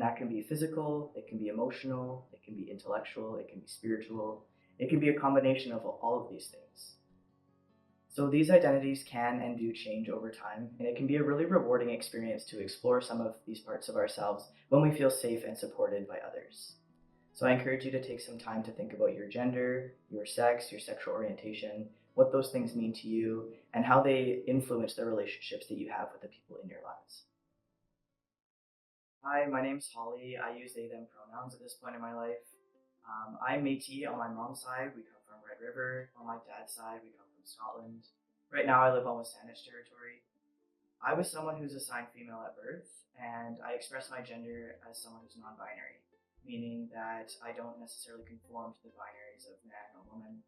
that can be physical, it can be emotional, it can be intellectual, it can be spiritual, it can be a combination of all of these things. So these identities can and do change over time, and it can be a really rewarding experience to explore some of these parts of ourselves when we feel safe and supported by others. So I encourage you to take some time to think about your gender, your sex, your sexual orientation, what those things mean to you, and how they influence the relationships that you have with the people in your lives. Hi, my name's Holly. I use they, them pronouns at this point in my life. I'm Métis on my mom's side. We come from Red River. On my dad's side, we come from Scotland. Right now, I live on Sandwich territory. I was someone who's assigned female at birth, and I express my gender as someone who's non-binary, meaning that I don't necessarily conform to the binaries of man or woman.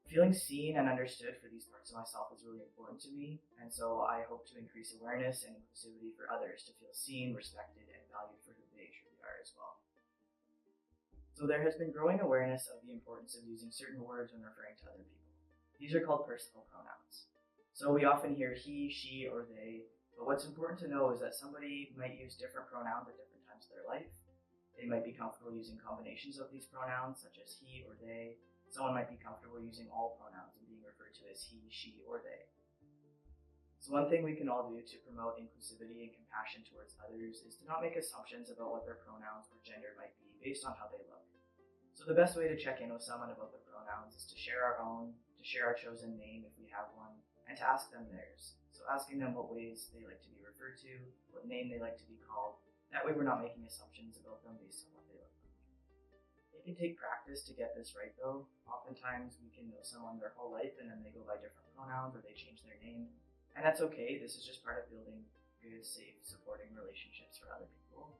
Feeling seen and understood for these parts of myself is really important to me, and so I hope to increase awareness and inclusivity for others to feel seen, respected, and valued for who they truly are as well. So there has been growing awareness of the importance of using certain words when referring to other people. These are called personal pronouns. So we often hear he, she, or they, but what's important to know is that somebody might use different pronouns at different times of their life. They might be comfortable using combinations of these pronouns, such as he or they. Someone might be comfortable using all pronouns and being referred to as he, she, or they. So one thing we can all do to promote inclusivity and compassion towards others is to not make assumptions about what their pronouns or gender might be based on how they look. So the best way to check in with someone about their pronouns is to share our own, to share our chosen name if we have one, and to ask them theirs. So asking them what ways they like to be referred to, what name they like to be called. That way we're not making assumptions about them based on what they look like. It can take practice to get this right though. Oftentimes we can know someone their whole life and then they go by different pronouns or they change their name. And that's okay. This is just part of building good, safe, supporting relationships for other people.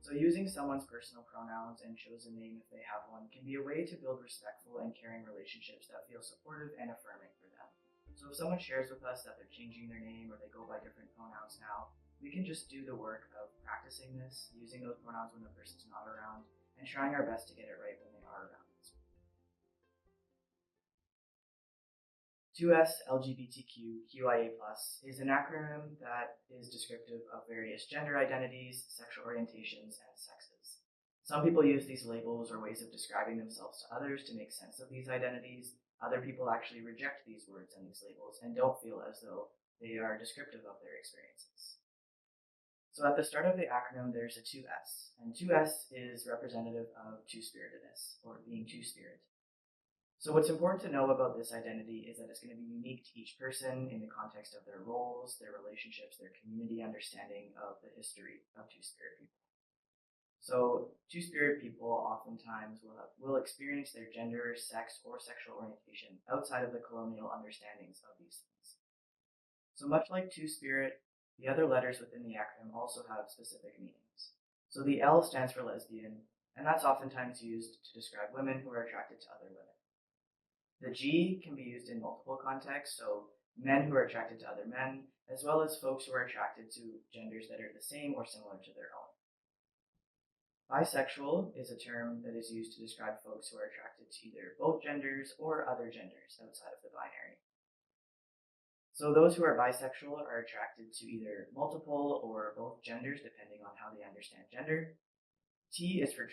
So using someone's personal pronouns and chosen name if they have one can be a way to build respectful and caring relationships that feel supportive and affirming for them. So if someone shares with us that they're changing their name or they go by different pronouns now, we can just do the work of practicing this, using those pronouns when the person's not around, and trying our best to get it right when they are around. 2S LGBTQ is an acronym that is descriptive of various gender identities, sexual orientations, and sexes. Some people use these labels or ways of describing themselves to others to make sense of these identities. Other people actually reject these words and these labels and don't feel as though they are descriptive of their experiences. So at the start of the acronym, there's a 2S, and 2S is representative of two-spiritedness, or being two-spirit. So what's important to know about this identity is that it's going to be unique to each person in the context of their roles, their relationships, their community understanding of the history of two-spirit people. So two-spirit people oftentimes will experience their gender, sex, or sexual orientation outside of the colonial understandings of these things. So much like two-spirit, the other letters within the acronym also have specific meanings. So the L stands for lesbian, and that's oftentimes used to describe women who are attracted to other women. The G can be used in multiple contexts, so men who are attracted to other men, as well as folks who are attracted to genders that are the same or similar to their own. Bisexual is a term that is used to describe folks who are attracted to either both genders or other genders outside of the binary. So those who are bisexual are attracted to either multiple or both genders, depending on how they understand gender. T is for